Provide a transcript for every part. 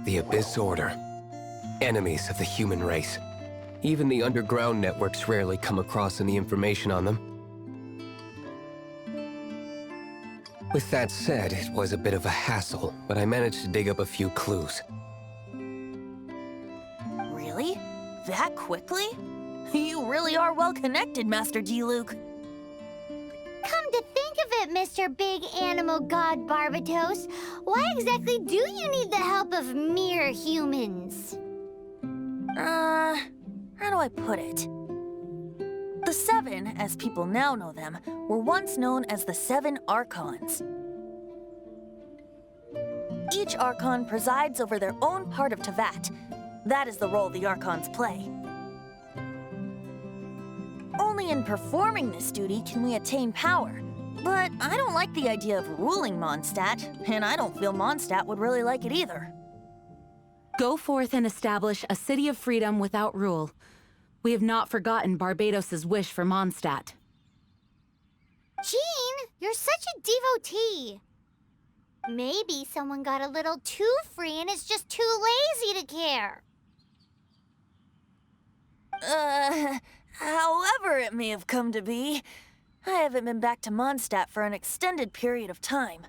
The Abyss Order. Enemies of the human race. Even the underground networks rarely come across any information on them. With that said, it was a bit of a hassle, but I managed to dig up a few clues. Really? That quickly? You really are well connected, Master D-Luke. Come to think of it, Mr. Big Animal God Barbatos, why exactly do you need the help of mere humans? How do I put it? The Seven, as people now know them, were once known as the Seven Archons. Each Archon presides over their own part of Teyvat. That is the role the Archons play. Only in performing this duty can we attain power. But I don't like the idea of ruling Mondstadt, and I don't feel Mondstadt would really like it either. Go forth and establish a city of freedom without rule. We have not forgotten Barbados's wish for Mondstadt. Jean, you're such a devotee. Maybe someone got a little too free and is just too lazy to care. However it may have come to be, I haven't been back to Mondstadt for an extended period of time.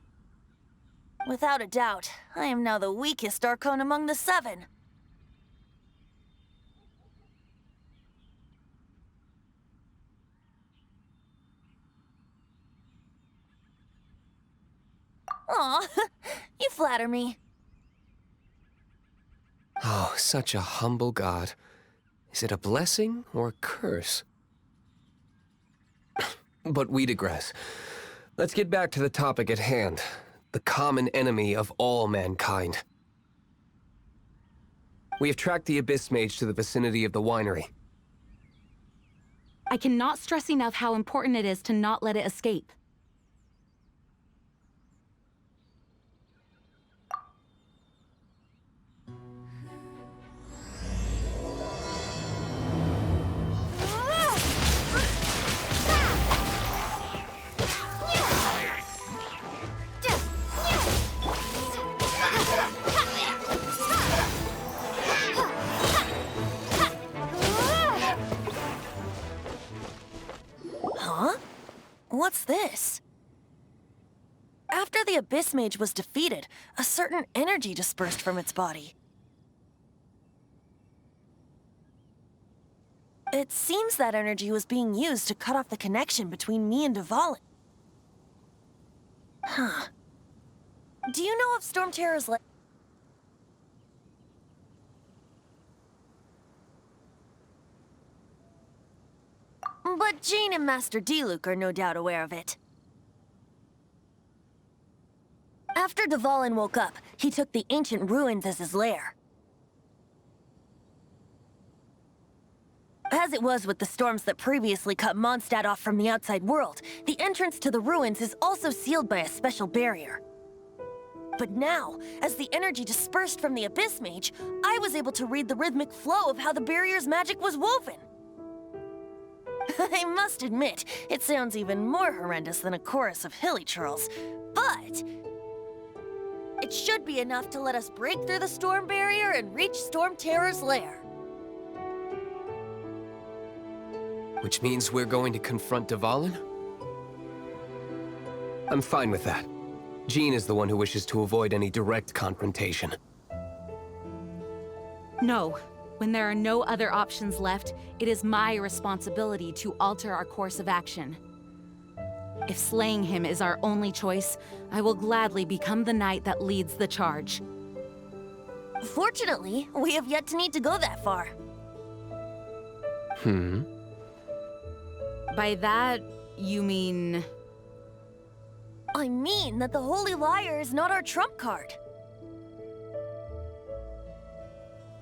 Without a doubt, I am now the weakest Archon among the Seven. Aw, you flatter me. Oh, such a humble god. Is it a blessing or a curse? But we digress. Let's get back to the topic at hand. The common enemy of all mankind. We have tracked the Abyss Mage to the vicinity of the winery. I cannot stress enough how important it is to not let it escape. What's this? After the Abyss Mage was defeated, a certain energy dispersed from its body. It seems that energy was being used to cut off the connection between me and Dvalin. Huh. Do you know of Storm Terror's Lair? But Jean and Master D-Luke are no doubt aware of it. After Dvalin woke up, he took the ancient ruins as his lair. As it was with the storms that previously cut Mondstadt off from the outside world, the entrance to the ruins is also sealed by a special barrier. But now, as the energy dispersed from the Abyss Mage, I was able to read the rhythmic flow of how the barrier's magic was woven. I must admit, it sounds even more horrendous than a chorus of hilly churls, but it should be enough to let us break through the storm barrier and reach Storm Terror's lair. Which means we're going to confront Dvalin? I'm fine with that. Jean is the one who wishes to avoid any direct confrontation. No. When there are no other options left, it is my responsibility to alter our course of action. If slaying him is our only choice, I will gladly become the knight that leads the charge. Fortunately, we have yet to need to go that far. By that, you mean... I mean that the Holy Liar is not our trump card.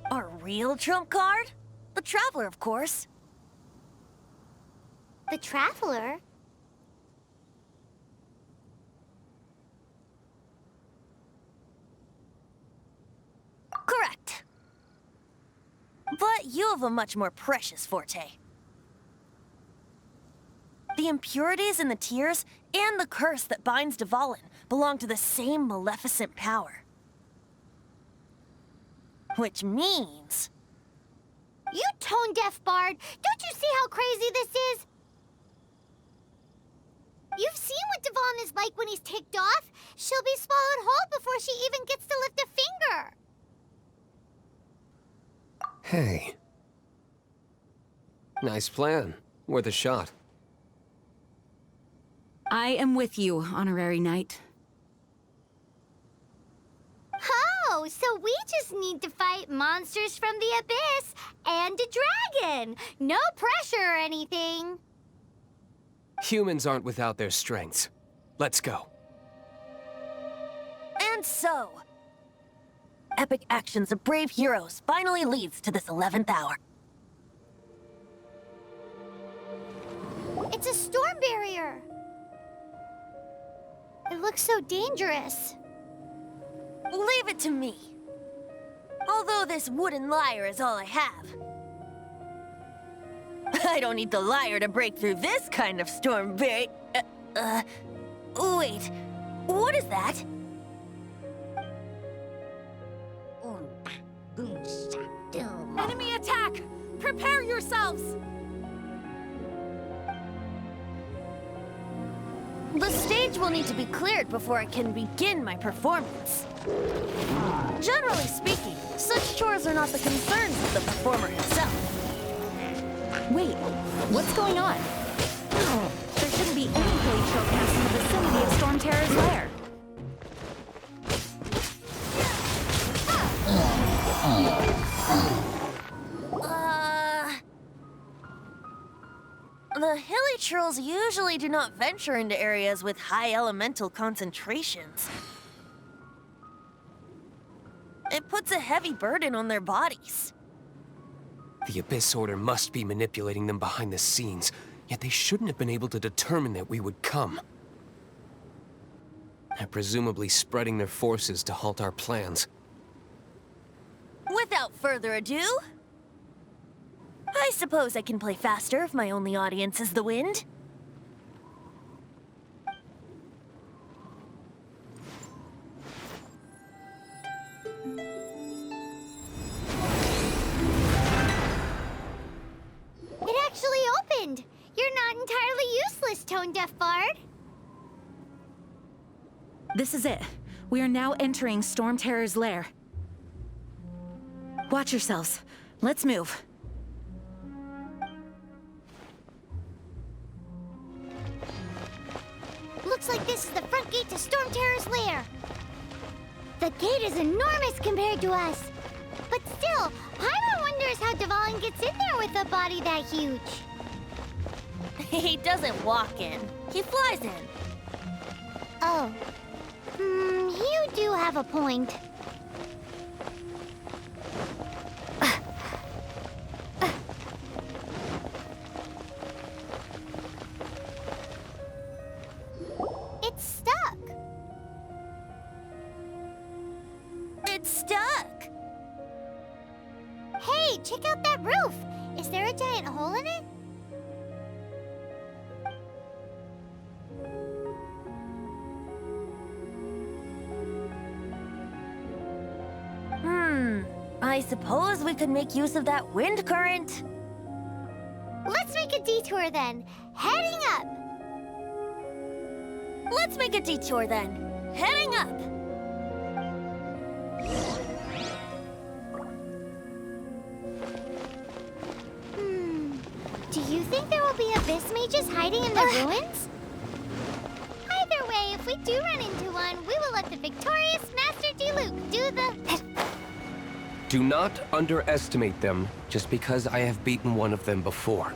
Our real trump card? The Traveler, of course. The Traveler? Correct. But you have a much more precious forte. The impurities in the tears and the curse that binds Dvalin belong to the same maleficent power. Which means... You tone-deaf bard! Don't you see how crazy this is? You've seen what Devon is like when he's ticked off. She'll be swallowed whole before she even gets to lift a finger. Hey. Nice plan. Worth a shot. I am with you, Honorary Knight. Oh, so we just need to fight monsters from the abyss and a dragon. No pressure or anything. Humans aren't without their strengths. Let's go. And so... epic actions of brave heroes finally leads to this 11th hour. It's a storm barrier. It looks so dangerous. Leave it to me. Although this wooden lyre is all I have. I don't need the lyre to break through this kind of storm barrier. Wait. What is that? Enemy attack! Prepare yourselves! The stage will need to be cleared before I can begin my performance. Generally speaking, such chores are not the concerns of the performer himself. Wait, what's going on? There shouldn't be any hilly trailcast in the vicinity of Storm Terror's lair. The hilly trolls usually do not venture into areas with high elemental concentrations. It puts a heavy burden on their bodies. The Abyss Order must be manipulating them behind the scenes, yet they shouldn't have been able to determine that we would come. They're presumably spreading their forces to halt our plans. Without further ado, I suppose I can play faster if my only audience is the wind. It actually opened! You're not entirely useless, tone-deaf bard. This is it. We are now entering Storm Terror's lair. Watch yourselves. Let's move. Looks like this is the front gate to Storm Terror's lair. The gate is enormous compared to us. But still, Paimon wonders how Devon gets in there with a body that huge. He doesn't walk in. He flies in. Oh. You do have a point. It's stuck. It's stuck. Hey, check out that roof. Is there a giant hole in it? I suppose we could make use of that wind current. Let's make a detour then. Heading up. Let's make a detour then. Heading up. Do you think there will be abyss mages hiding in the ruins? Either way, if we do run into one, we will let the victorious Master Diluc do the... Do not underestimate them just because I have beaten one of them before.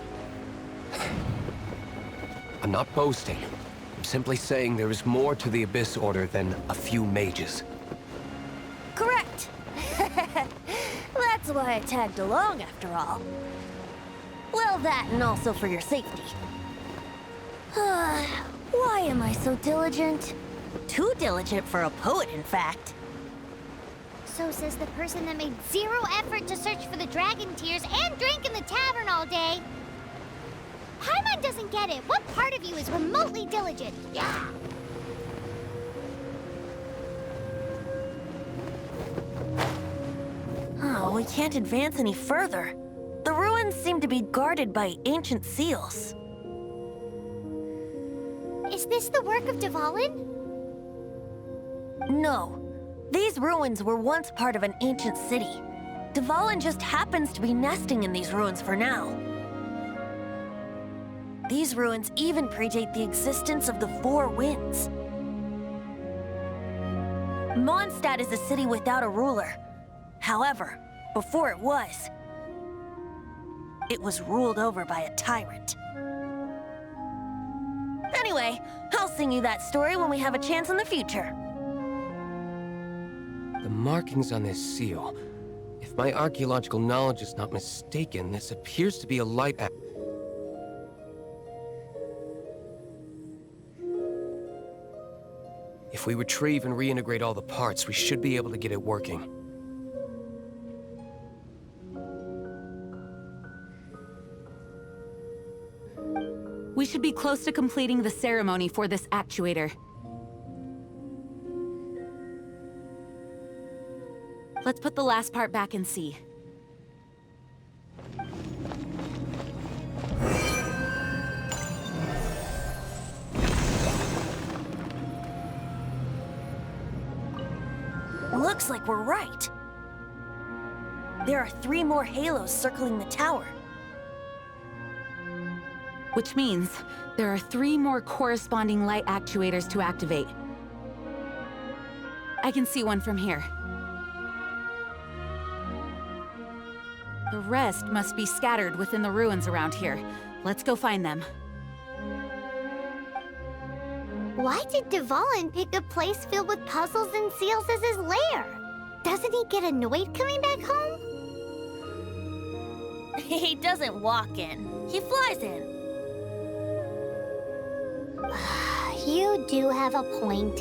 I'm not boasting. I'm simply saying there is more to the Abyss Order than a few mages. Correct. That's why I tagged along after all. Well, that and also for your safety. Why am I so diligent? Too diligent for a poet, in fact. So says the person that made zero effort to search for the dragon tears and drank in the tavern all day. Paimon doesn't get it. What part of you is remotely diligent? Yeah. we can't advance any further. The ruins seem to be guarded by ancient seals. Is this the work of Dvalin? No. These ruins were once part of an ancient city. Dvalin just happens to be nesting in these ruins for now. These ruins even predate the existence of the Four Winds. Mondstadt is a city without a ruler. However, before it was ruled over by a tyrant. Anyway, I'll sing you that story when we have a chance in the future. The markings on this seal. If my archaeological knowledge is not mistaken, this appears to be a light act. If we retrieve and reintegrate all the parts, we should be able to get it working. We should be close to completing the ceremony for this actuator. Let's put the last part back and see. Looks like we're right. There are 3 more halos circling the tower. Which means there are 3 more corresponding light actuators to activate. I can see one from here. The rest must be scattered within the ruins around here. Let's go find them. Why did Dvalin pick a place filled with puzzles and seals as his lair? Doesn't he get annoyed coming back home? He doesn't walk in. He flies in. You do have a point.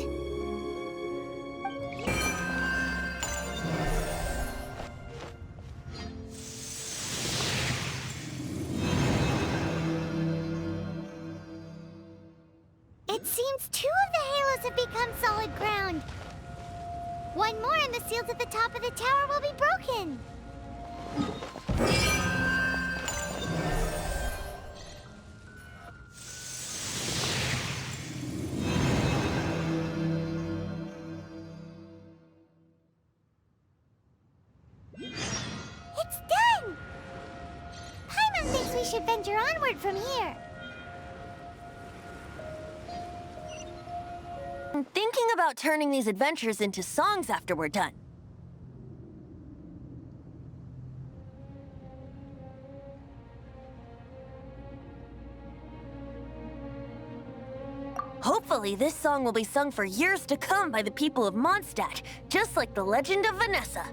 It seems 2 of the halos have become solid ground. 1 more and the seals at the top of the tower will be broken. It's done! Paimon thinks we should venture onward from here. I'm thinking about turning these adventures into songs after we're done. Hopefully, this song will be sung for years to come by the people of Mondstadt, just like the legend of Vanessa.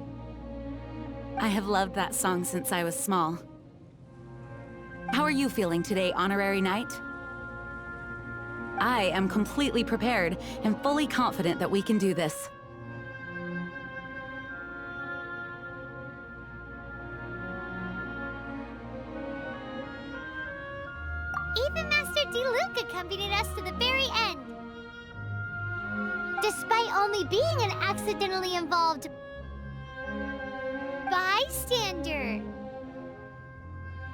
I have loved that song since I was small. How are you feeling today, Honorary Knight? I am completely prepared and fully confident that we can do this. Even Master Diluc accompanied us to the very end. Despite only being an accidentally involved bystander.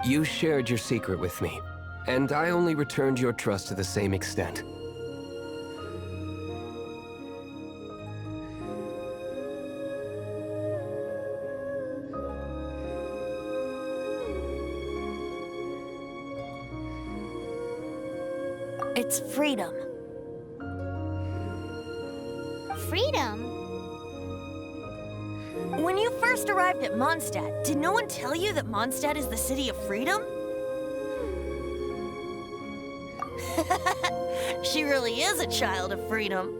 You shared your secret with me, and I only returned your trust to the same extent. It's freedom. Freedom? When you first arrived at Mondstadt, did no one tell you that Mondstadt is the city of freedom? She really is a child of freedom.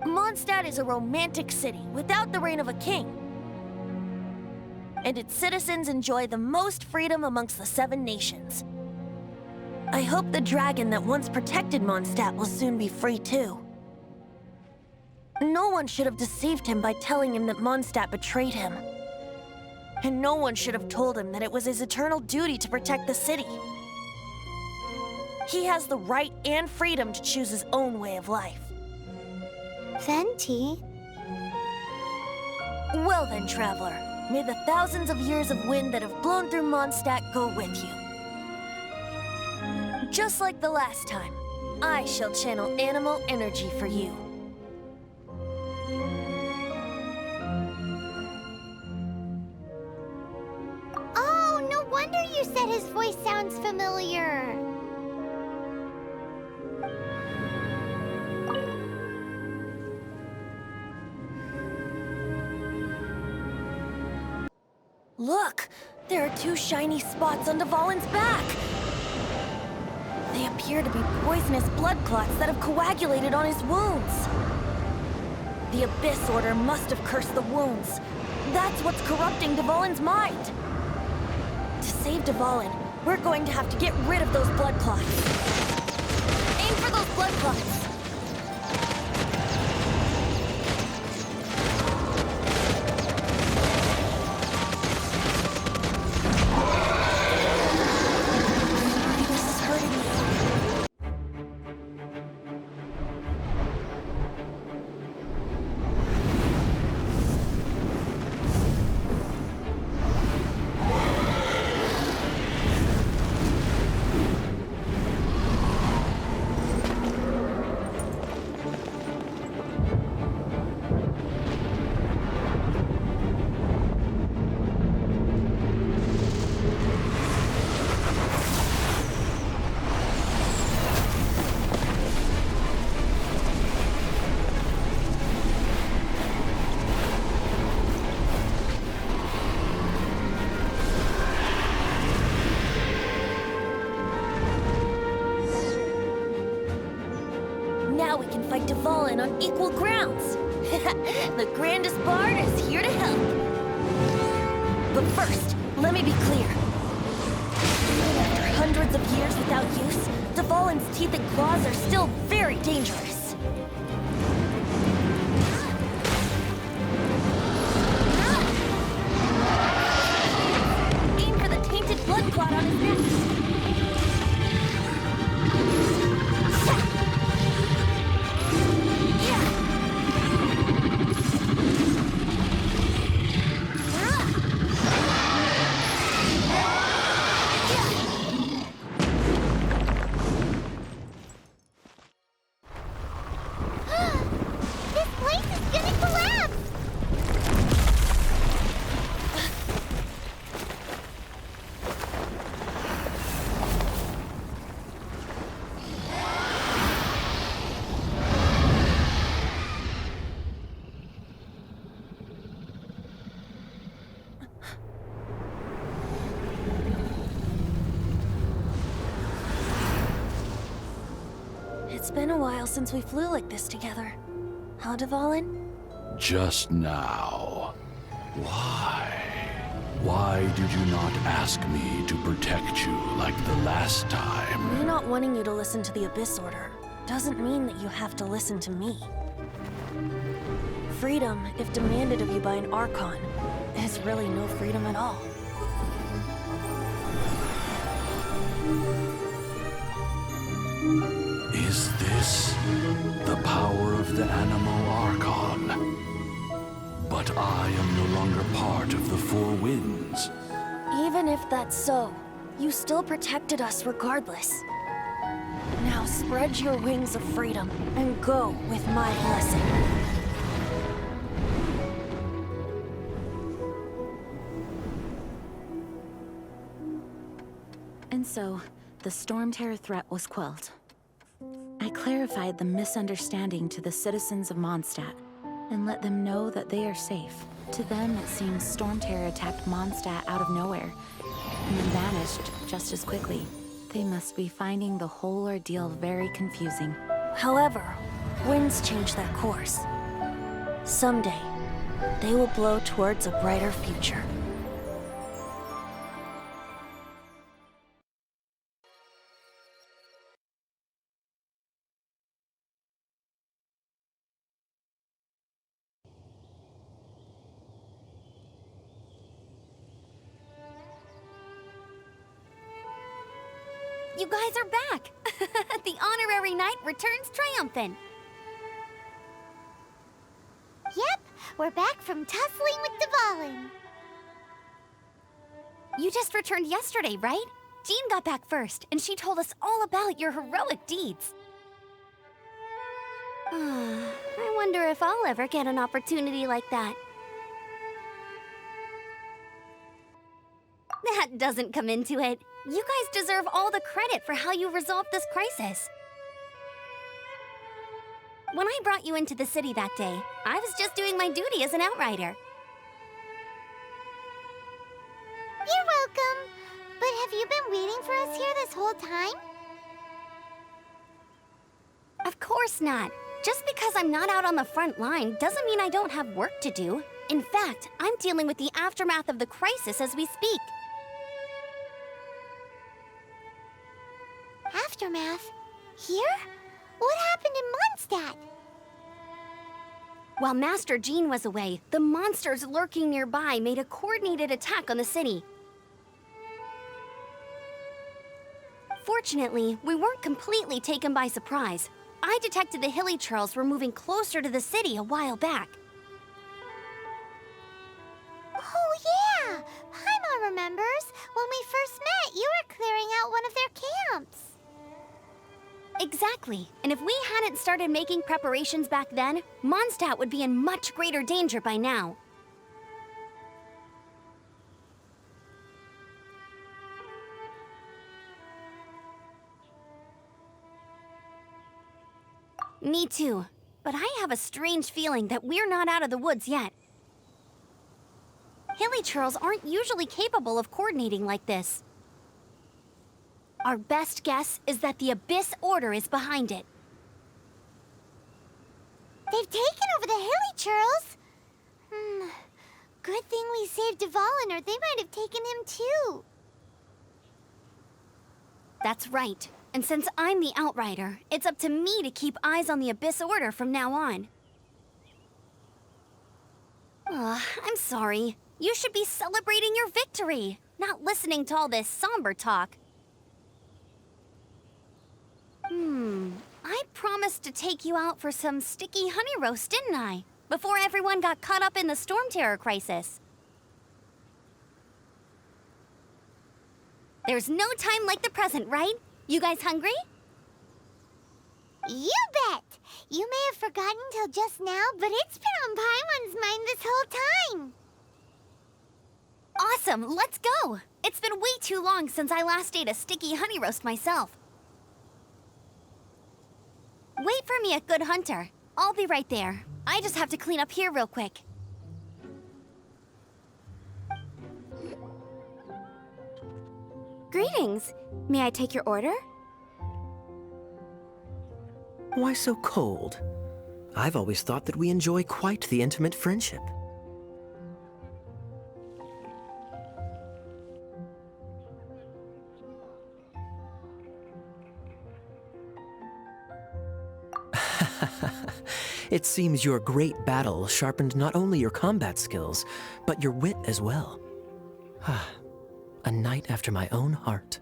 Mondstadt is a romantic city without the reign of a king. And its citizens enjoy the most freedom amongst the 7 nations. I hope the dragon that once protected Mondstadt will soon be free too. No one should have deceived him by telling him that Mondstadt betrayed him. And no one should have told him that it was his eternal duty to protect the city. He has the right and freedom to choose his own way of life. Venti? Well then, traveler, may the thousands of years of wind that have blown through Mondstadt go with you. Just like the last time, I shall channel animal energy for you. Oh, no wonder you said his voice sounds familiar. Look! There are two shiny spots on Dvalin's back! They appear to be poisonous blood clots that have coagulated on his wounds. The Abyss Order must have cursed the wounds. That's what's corrupting Dvalin's mind. To save Dvalin, we're going to have to get rid of those blood clots. Aim for those blood clots! Now we can fight Dvalin on equal grounds. The grandest bard is here to help. But first, let me be clear. After hundreds of years without use, Dvalin's teeth and claws are still very dangerous. Aim for the tainted blood clot on his neck. It's been a while since we flew like this together. Huh, Dvalin? Just now. Why? Why did you not ask me to protect you like the last time? Me not wanting you to listen to the Abyss Order doesn't mean that you have to listen to me. Freedom, if demanded of you by an Archon, is really no freedom at all. Is this the power of the Animal Archon? But I am no longer part of the Four Winds. Even if that's so, you still protected us regardless. Now spread your wings of freedom and go with my blessing. And so, the Storm Terror threat was quelled. I clarified the misunderstanding to the citizens of Mondstadt and let them know that they are safe. To them, it seems Storm Terror attacked Mondstadt out of nowhere and then vanished just as quickly. They must be finding the whole ordeal very confusing. However, winds change their course. Someday, they will blow towards a brighter future. You guys are back! The honorary knight returns triumphant. Yep, we're back from tussling with Dvalin. You just returned yesterday, right? Jean got back first, and she told us all about your heroic deeds. I wonder if I'll ever get an opportunity like that. That doesn't come into it. You guys deserve all the credit for how you resolved this crisis. When I brought you into the city that day, I was just doing my duty as an outrider. You're welcome. But have you been waiting for us here this whole time? Of course not. Just because I'm not out on the front line doesn't mean I don't have work to do. In fact, I'm dealing with the aftermath of the crisis as we speak. Aftermath? Here? What happened in Mondstadt? While Master Jean was away, the monsters lurking nearby made a coordinated attack on the city. Fortunately, we weren't completely taken by surprise. I detected the Hilly Churls were moving closer to the city a while back. Oh yeah! Paimon remembers. When we first met, you were clearing out one of their camps. Exactly. And if we hadn't started making preparations back then, Mondstadt would be in much greater danger by now. Me too. But I have a strange feeling that we're not out of the woods yet. Hilly Churls aren't usually capable of coordinating like this. Our best guess is that the Abyss Order is behind it. They've taken over the Hilly Churls. Good thing we saved Dvalin, or they might have taken him too. That's right. And since I'm the Outrider, it's up to me to keep eyes on the Abyss Order from now on. I'm sorry. You should be celebrating your victory, not listening to all this somber talk. I promised to take you out for some sticky honey roast, didn't I? Before everyone got caught up in the Storm Terror crisis. There's no time like the present, right? You guys hungry? You bet! You may have forgotten till just now, but it's been on Paimon's mind this whole time. Awesome, let's go! It's been way too long since I last ate a sticky honey roast myself. Wait for me at Good Hunter. I'll be right there. I just have to clean up here real quick. Greetings. May I take your order? Why so cold? I've always thought that we enjoy quite the intimate friendship. It seems your great battle sharpened not only your combat skills, but your wit as well. A knight after my own heart.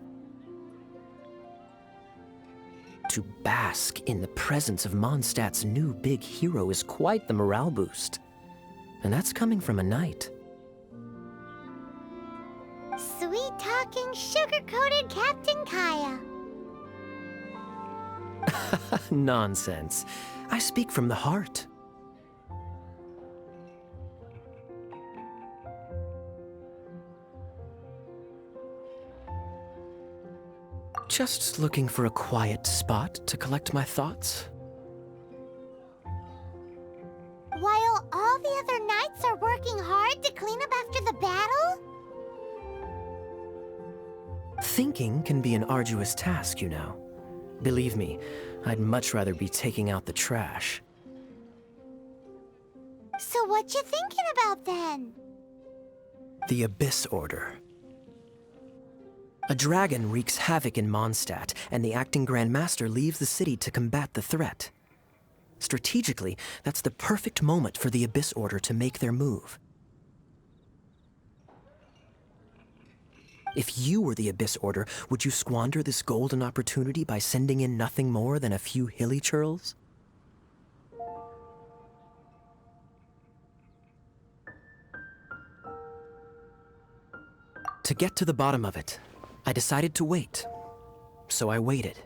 To bask in the presence of Mondstadt's new big hero is quite the morale boost. And that's coming from a knight. Sweet-talking, sugar-coated Captain Kaya. Nonsense. I speak from the heart. Just looking for a quiet spot to collect my thoughts. While all the other knights are working hard to clean up after the battle? Thinking can be an arduous task, you know. Believe me, I'd much rather be taking out the trash. So what you thinking about then? The Abyss Order. A dragon wreaks havoc in Mondstadt, and the acting Grand Master leaves the city to combat the threat. Strategically, that's the perfect moment for the Abyss Order to make their move. If you were the Abyss Order, would you squander this golden opportunity by sending in nothing more than a few hilly churls? To get to the bottom of it, I decided to wait. So I waited,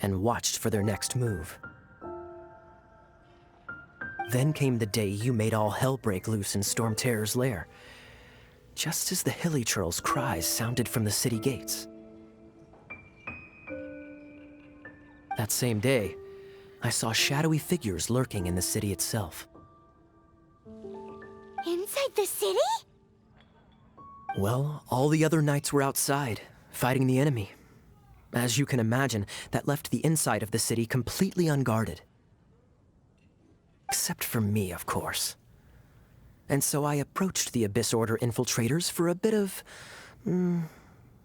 and watched for their next move. Then came the day you made all hell break loose in Storm Terror's lair, just as the Hilly Churl's cries sounded from the city gates. That same day, I saw shadowy figures lurking in the city itself. Inside the city? Well, all the other knights were outside, fighting the enemy. As you can imagine, that left the inside of the city completely unguarded. Except for me, of course. And so I approached the Abyss Order infiltrators for a bit of,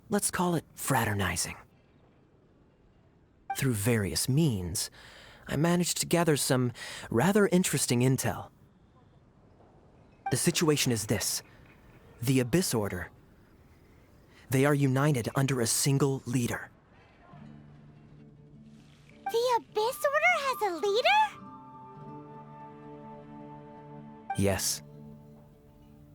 let's call it fraternizing. Through various means, I managed to gather some rather interesting intel. The situation is this. The Abyss Order, they are united under a single leader. The Abyss Order has a leader? Yes.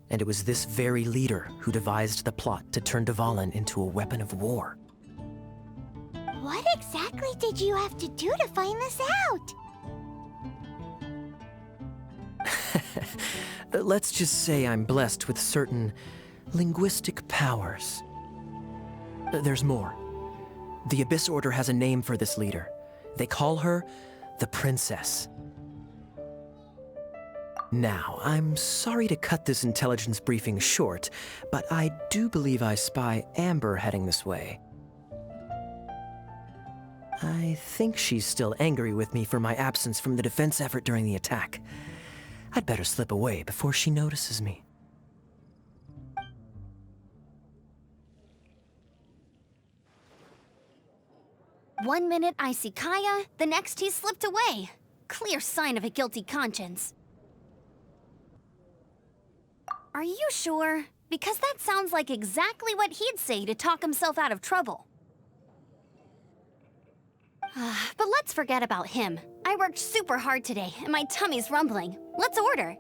And it was this very leader who devised the plot to turn Dvalin into a weapon of war. What exactly did you have to do to find this out? Let's just say I'm blessed with certain linguistic powers. There's more. The Abyss Order has a name for this leader. They call her the Princess. Now, I'm sorry to cut this intelligence briefing short, but I do believe I spy Amber heading this way. I think she's still angry with me for my absence from the defense effort during the attack. I'd better slip away before she notices me. One minute I see Kaya, the next he slipped away. Clear sign of a guilty conscience. Are you sure? Because that sounds like exactly what he'd say to talk himself out of trouble. But let's forget about him. I worked super hard today, and my tummy's rumbling. Let's order.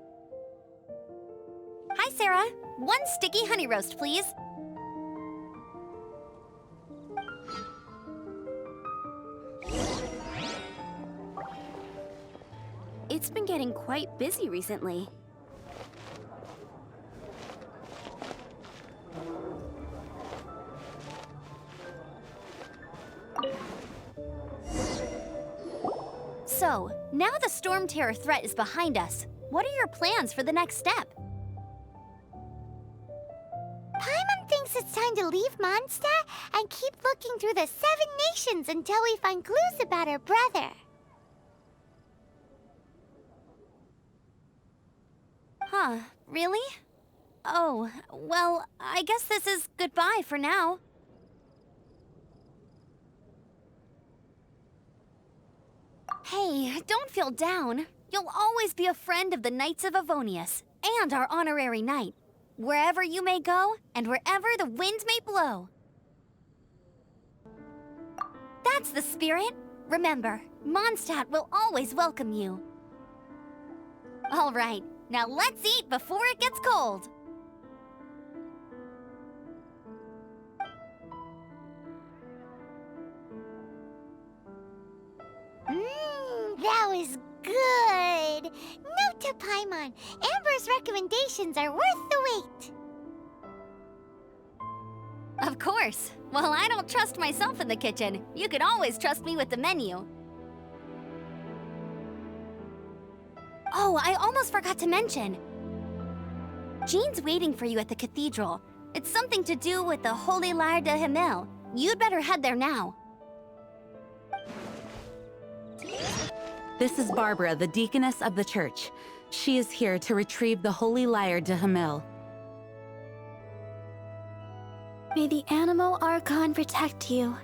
Hi, Sarah. 1 sticky honey roast, please. It's been getting quite busy recently. So, now the Storm Terror threat is behind us. What are your plans for the next step? Paimon thinks it's time to leave Mondstadt and keep looking through the 7 nations until we find clues about her brother. Huh, really? Oh, well, I guess this is goodbye for now. Hey, don't feel down. You'll always be a friend of the Knights of Avonius, and our honorary knight. Wherever you may go, and wherever the wind may blow. That's the spirit. Remember, Mondstadt will always welcome you. All right, now let's eat before it gets cold. That was good. Note to Paimon, Amber's recommendations are worth the wait. Of course. Well, I don't trust myself in the kitchen. You can always trust me with the menu. Oh, I almost forgot to mention. Jean's waiting for you at the cathedral. It's something to do with the Holy Lair de Himmel. You'd better head there now. This is Barbara, the Deaconess of the church. She is here to retrieve the Holy Lair de Himmel. May the Animal Archon protect you.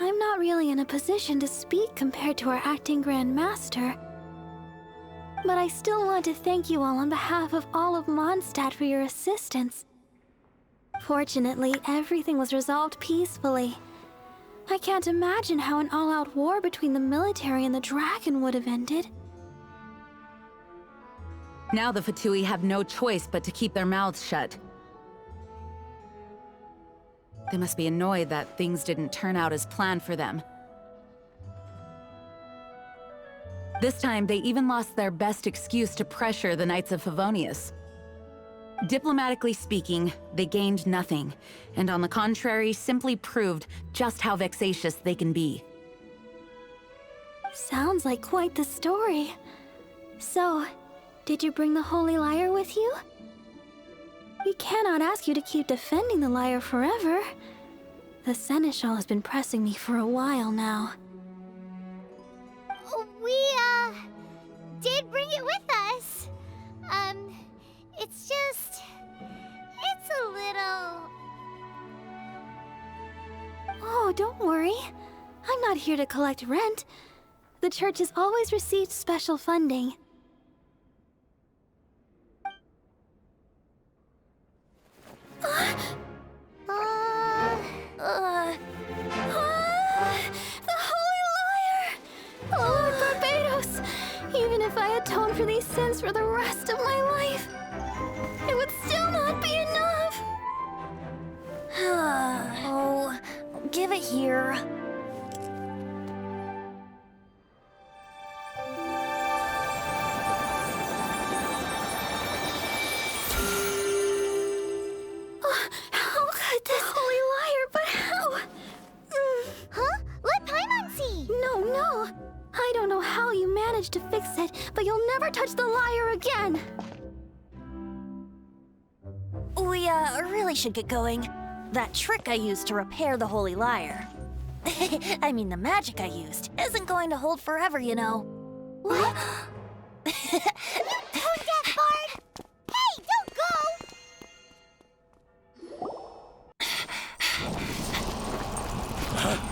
I'm not really in a position to speak compared to our acting Grand Master, but I still want to thank you all on behalf of all of Mondstadt for your assistance. Fortunately, everything was resolved peacefully. I can't imagine how an all-out war between the military and the dragon would have ended. Now the Fatui have no choice but to keep their mouths shut. They must be annoyed that things didn't turn out as planned for them. This time, they even lost their best excuse to pressure the Knights of Favonius. Diplomatically speaking, they gained nothing, and on the contrary, simply proved just how vexatious they can be. Sounds like quite the story. So, did you bring the Holy Lyre with you? We cannot ask you to keep defending the lyre forever. The Seneschal has been pressing me for a while now. We, did bring it with us. It's just... it's a little... Oh, don't worry. I'm not here to collect rent. The church has always received special funding. The Holy Lyre! Lord Barbados! Even if I atone for these sins for the rest of my life, it would still not be enough! Oh, give it here. How could this Holy Lyre, but how? Huh? Let Paimon see! No. I don't know how you managed to fix it, but you'll never touch the lyre again! We, really should get going. That trick I used to repair the Holy Lyre. I mean, the magic I used isn't going to hold forever, you know. What? You tone-deaf bard! Hey, don't go! Ha!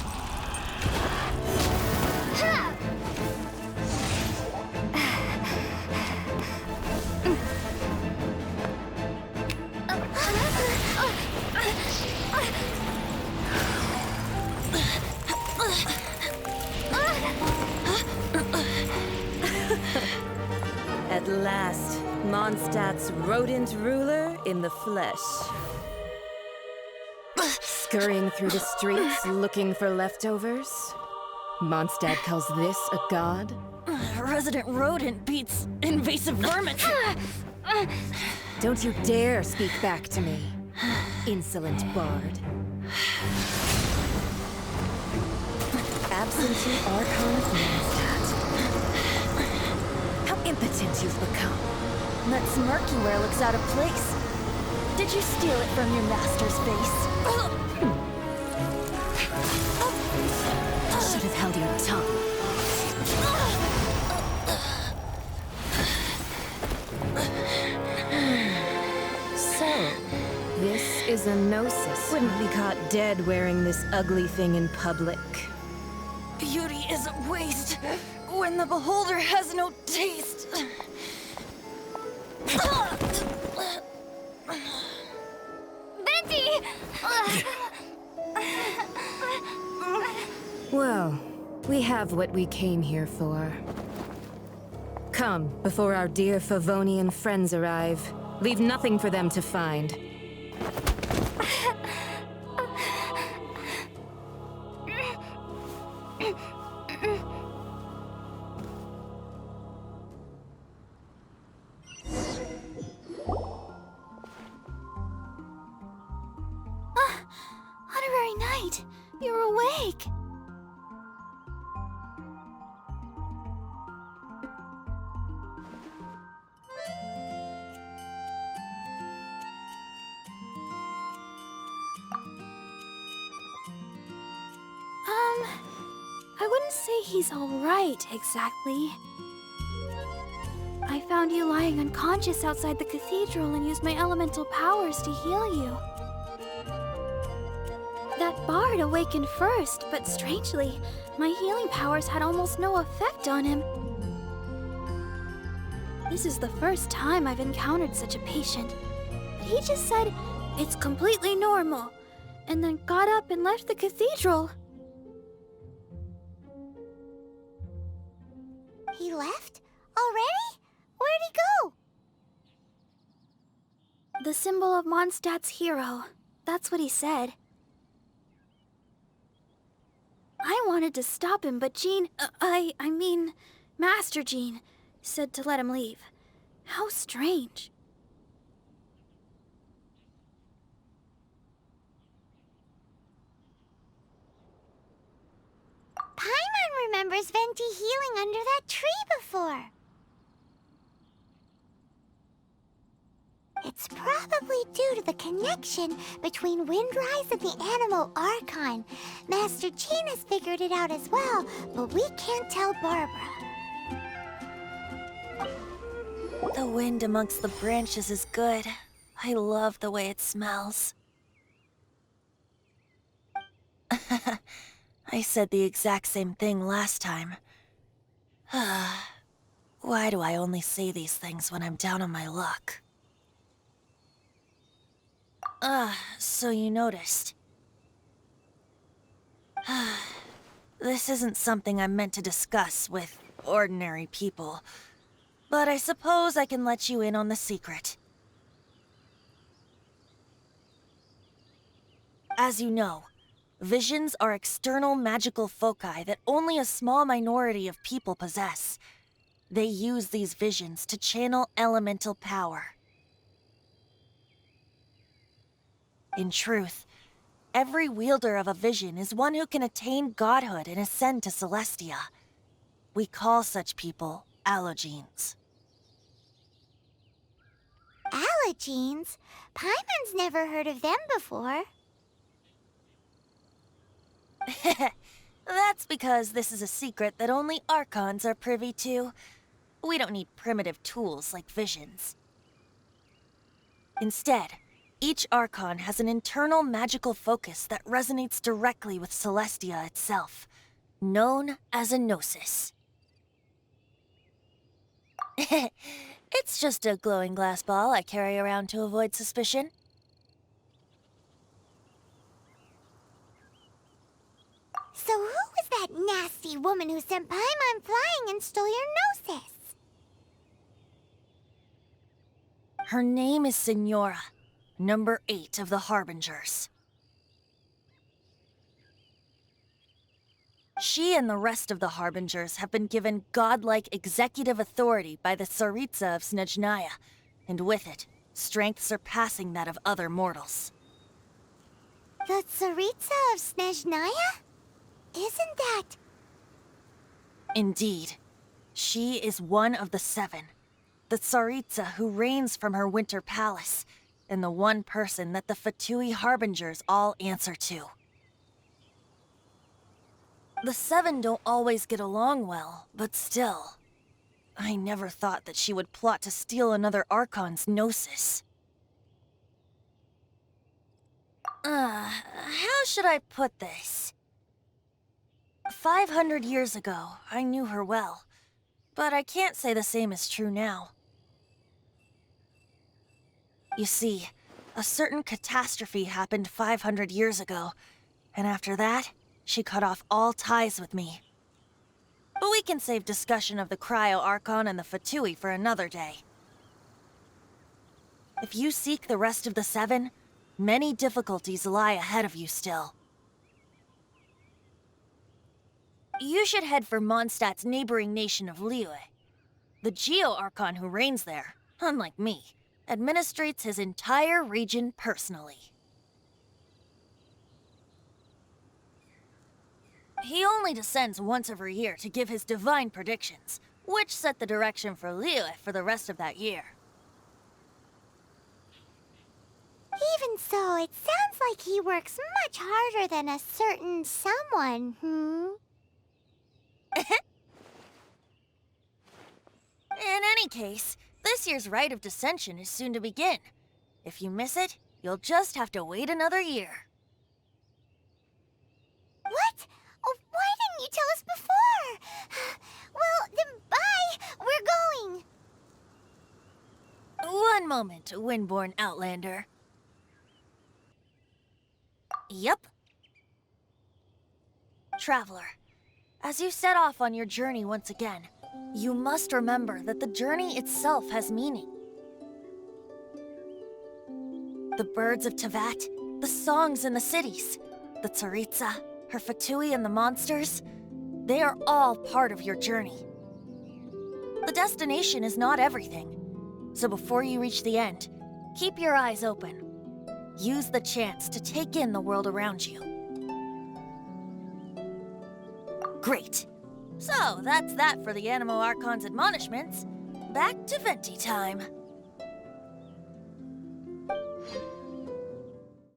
At last, Mondstadt's rodent ruler in the flesh. Scurrying through the streets looking for leftovers? Mondstadt calls this a god? Resident rodent beats invasive vermin. Don't you dare speak back to me, insolent bard. Absentee Archon of Mondstadt. How impotent you've become. That smirk you wear looks out of place. Did you steal it from your master's face? Should have held your tongue. So, this is a gnosis. Wouldn't be caught dead wearing this ugly thing in public. Beauty is a waste when the beholder has no taste. Venti! Well, we have what we came here for. Come, before our dear Favonian friends arrive. Leave nothing for them to find. Honorary Knight, you're awake! I wouldn't say he's alright, exactly. I found you lying unconscious outside the cathedral and used my elemental powers to heal you. That bard awakened first, but strangely, my healing powers had almost no effect on him. This is the first time I've encountered such a patient. But he just said, "It's completely normal," and then got up and left the cathedral. He left? Already? Where'd he go? The symbol of Mondstadt's hero. That's what he said. I wanted to stop him, but Jean, I mean, Master Jean, said to let him leave. How strange. Paimon remembers Venti healing under that tree before. It's probably due to the connection between Windrise and the Animal Archon. Master Jean has figured it out as well, but we can't tell Barbara. The wind amongst the branches is good. I love the way it smells. I said the exact same thing last time. Why do I only say these things when I'm down on my luck? So you noticed. This isn't something I'm meant to discuss with ordinary people, but I suppose I can let you in on the secret. As you know, visions are external magical foci that only a small minority of people possess. They use these visions to channel elemental power. In truth, every wielder of a vision is one who can attain godhood and ascend to Celestia. We call such people allogenes. Allogenes? Paimon's never heard of them before. That's because this is a secret that only Archons are privy to. We don't need primitive tools like visions. Instead, each Archon has an internal magical focus that resonates directly with Celestia itself, known as a gnosis. It's just a glowing glass ball I carry around to avoid suspicion. So who was that nasty woman who sent Paimon flying and stole your gnosis? Her name is Signora, number 8 of the Harbingers. She and the rest of the Harbingers have been given godlike executive authority by the Tsaritsa of Snezhnaya, and with it, strength surpassing that of other mortals. The Tsaritsa of Snezhnaya? Isn't that... Indeed. She is one of the 7, the Tsaritsa who reigns from her winter palace, and the one person that the Fatui Harbingers all answer to. The 7 don't always get along well, but still. I never thought that she would plot to steal another Archon's gnosis. How should I put this? 500 years ago, I knew her well, but I can't say the same is true now. You see, a certain catastrophe happened 500 years ago, and after that, she cut off all ties with me. But we can save discussion of the Cryo Archon and the Fatui for another day. If you seek the rest of the 7, many difficulties lie ahead of you still. You should head for Mondstadt's neighboring nation of Liyue. The Geo-Archon who reigns there, unlike me, administrates his entire region personally. He only descends once every year to give his divine predictions, which set the direction for Liyue for the rest of that year. Even so, it sounds like he works much harder than a certain someone, In any case, this year's Rite of Descension is soon to begin. If you miss it, you'll just have to wait another year. What? Oh, why didn't you tell us before? Well, then bye! We're going! One moment, Windborn Outlander. Yup. Traveler, as you set off on your journey once again, you must remember that the journey itself has meaning. The birds of Tevat, the songs in the cities, the Tsaritsa, her Fatui and the monsters, they are all part of your journey. The destination is not everything, so before you reach the end, keep your eyes open. Use the chance to take in the world around you. Great. So, that's that for the Animo Archon's admonishments. Back to Venti time.